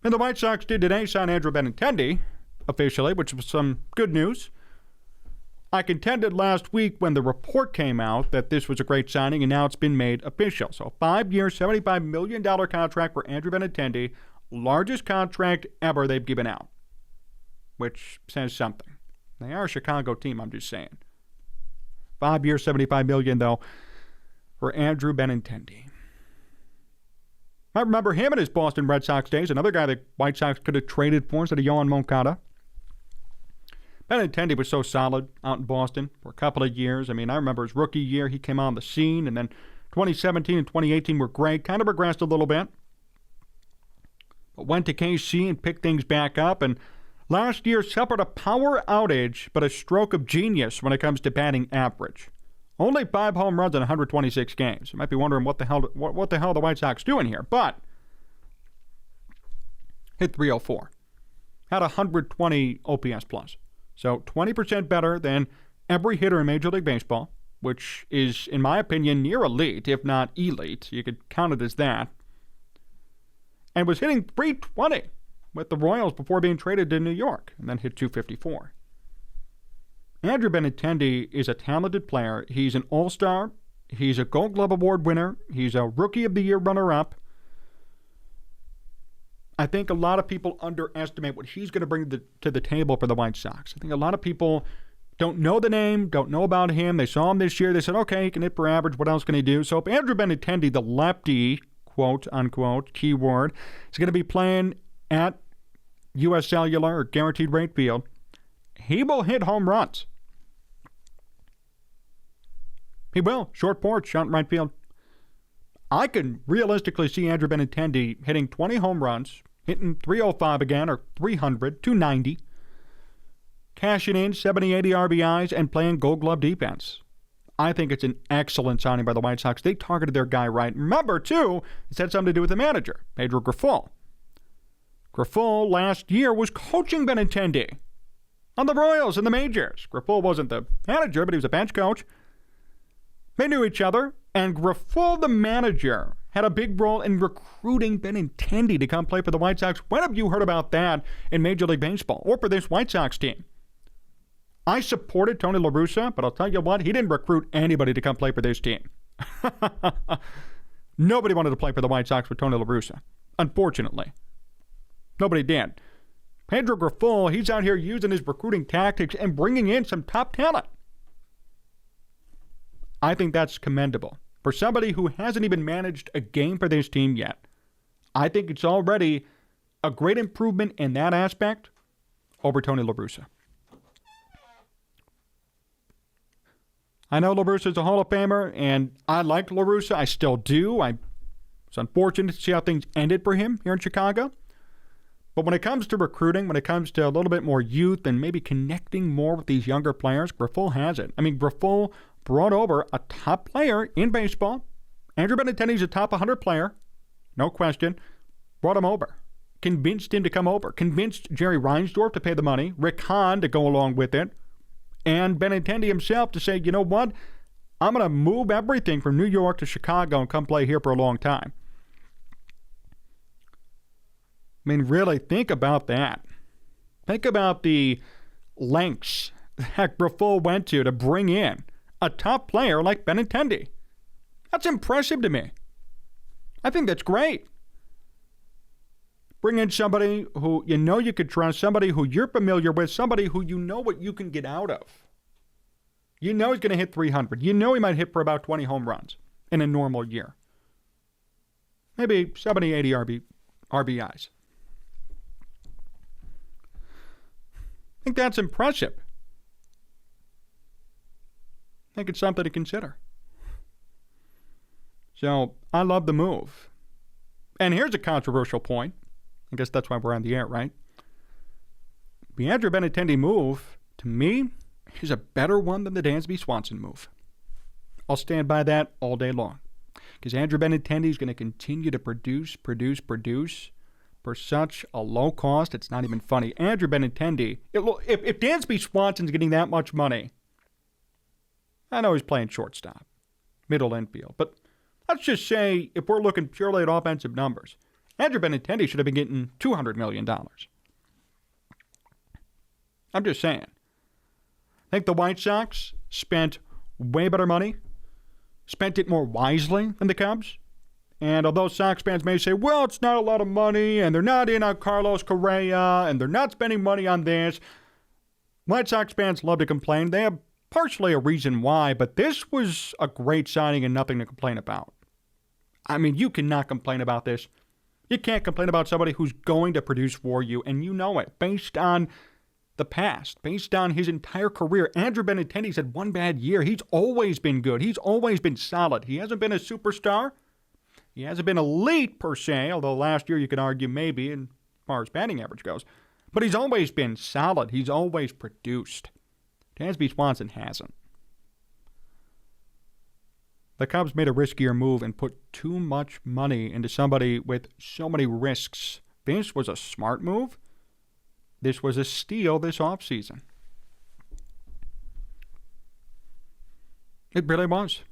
And the White Sox did today sign Andrew Benintendi officially, which was some good news. I contended last week when the report came out that this was a great signing, and now it's been made official. So 5-year, $75 million contract for Andrew Benintendi, largest contract ever they've given out, which says something. They are a Chicago team, I'm just saying. 5 years, $75 million, though, for Andrew Benintendi. I remember him in his Boston Red Sox days, another guy that White Sox could have traded for instead of Yohan Moncada. Benintendi was so solid out in Boston for a couple of years. I mean, I remember his rookie year, he came on the scene, and then 2017 and 2018 were great, kind of regressed a little bit. But went to KC and picked things back up, and last year suffered a power outage, but a stroke of genius when it comes to batting average. Only 5 home runs in 126 games. You might be wondering what the hell the White Sox doing here, but hit .304. Had 120 OPS plus. So 20% better than every hitter in Major League Baseball, which is, in my opinion, near elite, if not elite. You could count it as that. And was hitting .320 with the Royals before being traded to New York, and then hit .254. Andrew Benintendi is a talented player. He's an all-star. He's a Gold Glove Award winner. He's a Rookie of the Year runner-up. I think a lot of people underestimate what he's going to bring to the table for the White Sox. I think a lot of people don't know the name, don't know about him. They saw him this year. They said, okay, he can hit for average. What else can he do? So if Andrew Benintendi, the lefty, quote-unquote, keyword, is going to be playing at U.S. Cellular or Guaranteed Rate Field, he will hit home runs. He will. Short porch, out in right field. I can realistically see Andrew Benintendi hitting 20 home runs, hitting .305 again, or .300, .290, cashing in 70, 80 RBIs, and playing Gold Glove defense. I think it's an excellent signing by the White Sox. They targeted their guy right. Remember, too, it had something to do with the manager, Pedro Grifol. Grifol last year was coaching Benintendi on the Royals in the majors. Grifol wasn't the manager, but he was a bench coach. They knew each other, and Grifol, the manager, had a big role in recruiting Benintendi to come play for the White Sox. When have you heard about that in Major League Baseball or for this White Sox team? I supported Tony La Russa, but I'll tell you what, he didn't recruit anybody to come play for this team. Nobody wanted to play for the White Sox with Tony La Russa, unfortunately. Nobody did. Pedro Grifol, he's out here using his recruiting tactics and bringing in some top talent. I think that's commendable. For somebody who hasn't even managed a game for this team yet, I think it's already a great improvement in that aspect over Tony La Russa. I know La Russa is a Hall of Famer, and I liked La Russa. I still do. It's unfortunate to see how things ended for him here in Chicago. But when it comes to recruiting, when it comes to a little bit more youth and maybe connecting more with these younger players, Grifol has it. I mean, Grifol brought over a top player in baseball. Andrew Benintendi is a top 100 player, no question. Brought him over. Convinced him to come over. Convinced Jerry Reinsdorf to pay the money. Rick Hahn to go along with it. And Benintendi himself to say, you know what? I'm going to move everything from New York to Chicago and come play here for a long time. I mean, really, think about that. Think about the lengths that Grifol went to bring in a top player like Benintendi. That's impressive to me. I think that's great. Bring in somebody who you know you could trust, somebody who you're familiar with, somebody who you know what you can get out of. You know he's going to hit 300. You know he might hit for about 20 home runs in a normal year. Maybe 70, 80 RBIs. I think that's impressive. I think it's something to consider. So, I love the move. And here's a controversial point. I guess that's why we're on the air, right? The Andrew Benintendi move, to me, is a better one than the Dansby Swanson move. I'll stand by that all day long. Because Andrew Benintendi is going to continue to produce for such a low cost, it's not even funny. Andrew Benintendi, if Dansby Swanson's getting that much money, I know he's playing shortstop, middle infield, but let's just say if we're looking purely at offensive numbers, Andrew Benintendi should have been getting $200 million. I'm just saying. I think the White Sox spent way better money, spent it more wisely than the Cubs. And although Sox fans may say, well, it's not a lot of money, and they're not in on Carlos Correa, and they're not spending money on this, White Sox fans love to complain. They have partially a reason why, but this was a great signing and nothing to complain about. I mean, you cannot complain about this. You can't complain about somebody who's going to produce for you, and you know it, based on the past, based on his entire career. Andrew Benintendi's had one bad year. He's always been good. He's always been solid. He hasn't been a superstar. He hasn't been elite per se, although last year you could argue maybe as far as batting average goes. But he's always been solid. He's always produced. Dansby Swanson hasn't. The Cubs made a riskier move and put too much money into somebody with so many risks. This was a smart move. This was a steal this offseason. It really was.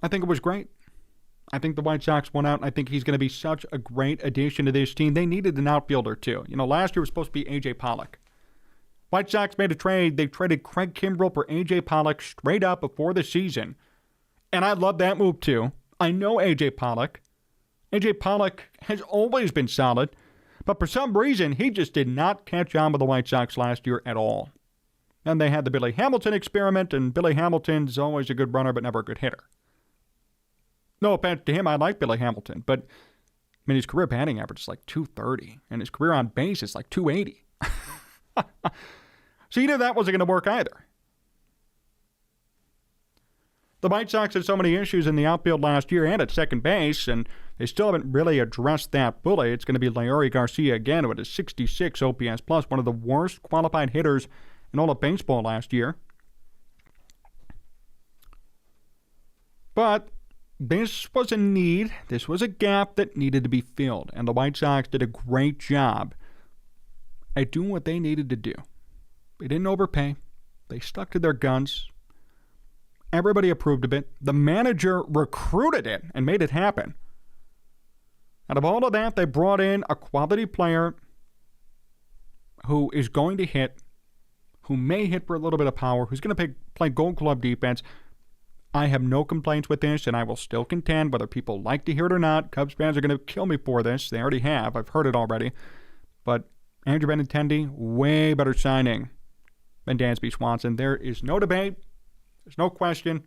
I think it was great. I think the White Sox went out, and I think he's going to be such a great addition to this team. They needed an outfielder, too. You know, last year was supposed to be A.J. Pollock. White Sox made a trade. They traded Craig Kimbrell for A.J. Pollock straight up before the season. And I love that move, too. I know A.J. Pollock. A.J. Pollock has always been solid, but for some reason, he just did not catch on with the White Sox last year at all. And they had the Billy Hamilton experiment, and Billy Hamilton's always a good runner, but never a good hitter. No offense to him, I like Billy Hamilton, but I mean, his career batting average is like 230, and his career on base is like 280. So you knew that wasn't going to work either. The White Sox had so many issues in the outfield last year and at second base, and they still haven't really addressed that fully. It's going to be Leury Garcia again with a 66 OPS plus, one of the worst qualified hitters in all of baseball last year. But this was a need. This was a gap that needed to be filled, and the White Sox did a great job at doing what they needed to do. They didn't overpay. They stuck to their guns. Everybody approved of it. The manager recruited it and made it happen. Out of all of that, they brought in a quality player who is going to hit, who may hit for a little bit of power, who's going to play Gold Glove defense. I have no complaints with this, and I will still contend, whether people like to hear it or not. Cubs fans are going to kill me for this. They already have. I've heard it already. But Andrew Benintendi, way better signing than Dansby Swanson. There is no debate. There's no question.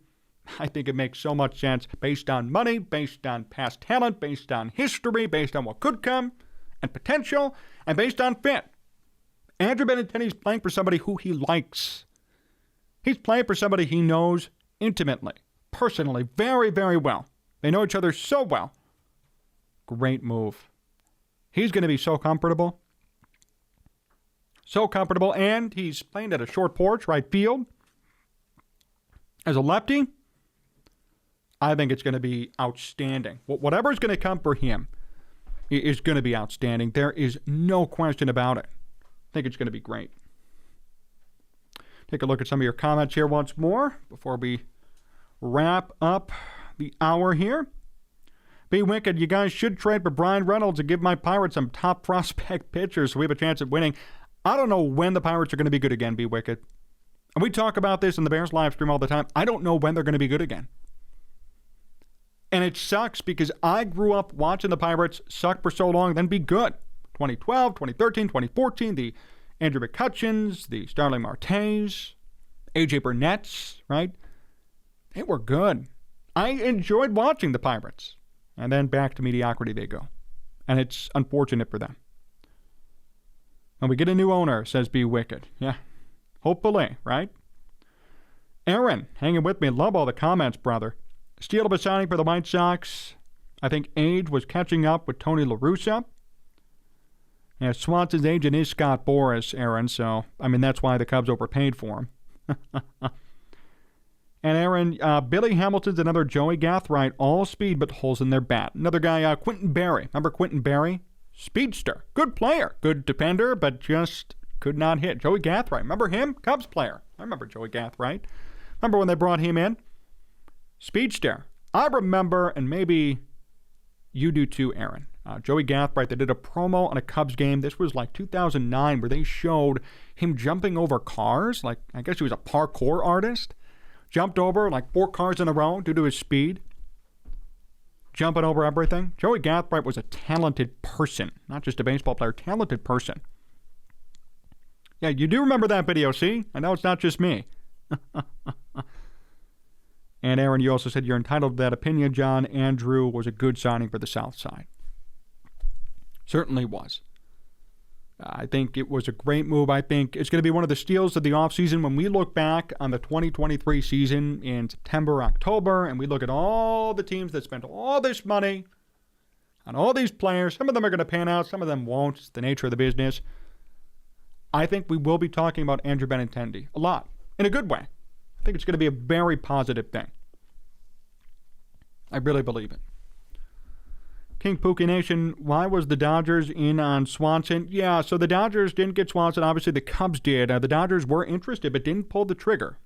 I think it makes so much sense based on money, based on past talent, based on history, based on what could come and potential, and based on fit. Andrew Benintendi's playing for somebody who he likes. He's playing for somebody he knows intimately, personally, very, very well. They know each other so well. Great move. He's going to be so comfortable. So comfortable, and he's playing at a short porch, right field. As a lefty, I think it's going to be outstanding. Whatever's going to come for him is going to be outstanding. There is no question about it. I think it's going to be great. Take a look at some of your comments here once more before we wrap up the hour here. Be Wicked, you guys should trade for Brian Reynolds and give my Pirates some top prospect pitchers so we have a chance at winning. I don't know when the Pirates are going to be good again, Be Wicked. And we talk about this in the Bears live stream all the time. I don't know when they're going to be good again. And it sucks because I grew up watching the Pirates suck for so long, then be good. 2012, 2013, 2014, the Andrew McCutchens, the Starling Martes, A.J. Burnett's, right? They were good. I enjoyed watching the Pirates. And then back to mediocrity they go. And it's unfortunate for them. When we get a new owner, says Be Wicked. Yeah. Hopefully, right? Aaron, hanging with me. Love all the comments, brother. Steal of a signing for the White Sox. I think age was catching up with Tony La Russa. Yeah, Swanson's agent is Scott Boras, Aaron, so, I mean, that's why the Cubs overpaid for him. And Aaron, Billy Hamilton's another Joey Gathright, all speed but holes in their bat. Another guy, Quentin Berry. Remember Quentin Berry? Speedster. Good player. Good defender, but just could not hit. Joey Gathright. Remember him? Cubs player. I remember Joey Gathright. Remember when they brought him in? Speedster. I remember, and maybe you do too, Aaron. Joey Gathbright, they did a promo on a Cubs game. This was like 2009, where they showed him jumping over cars. Like, I guess he was a parkour artist. Jumped over like 4 cars in a row due to his speed. Jumping over everything. Joey Gathbright was a talented person, not just a baseball player, talented person. Yeah, you do remember that video, see? I know it's not just me. And Aaron, you also said you're entitled to that opinion, John. Andrew was a good signing for the South Side. Certainly was. I think it was a great move. I think it's going to be one of the steals of the offseason. When we look back on the 2023 season in September, October, and we look at all the teams that spent all this money on all these players, some of them are going to pan out, some of them won't. It's the nature of the business. I think we will be talking about Andrew Benintendi a lot, in a good way. I think it's going to be a very positive thing. I really believe it. King Pookie Nation, why was the Dodgers in on Swanson? Yeah, so the Dodgers didn't get Swanson. Obviously, the Cubs did. The Dodgers were interested, but didn't pull the trigger.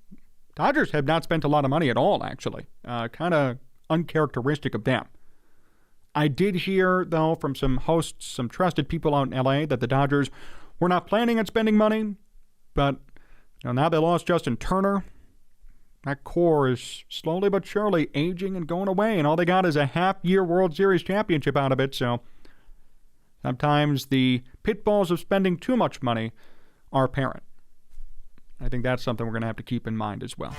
Dodgers have not spent a lot of money at all, actually. Kind of uncharacteristic of them. I did hear, though, from some hosts, some trusted people out in L.A., that the Dodgers were not planning on spending money, but now they lost Justin Turner. That core is slowly but surely aging and going away, and all they got is a half-year World Series championship out of it, so sometimes the pitfalls of spending too much money are apparent. I think that's something we're going to have to keep in mind as well.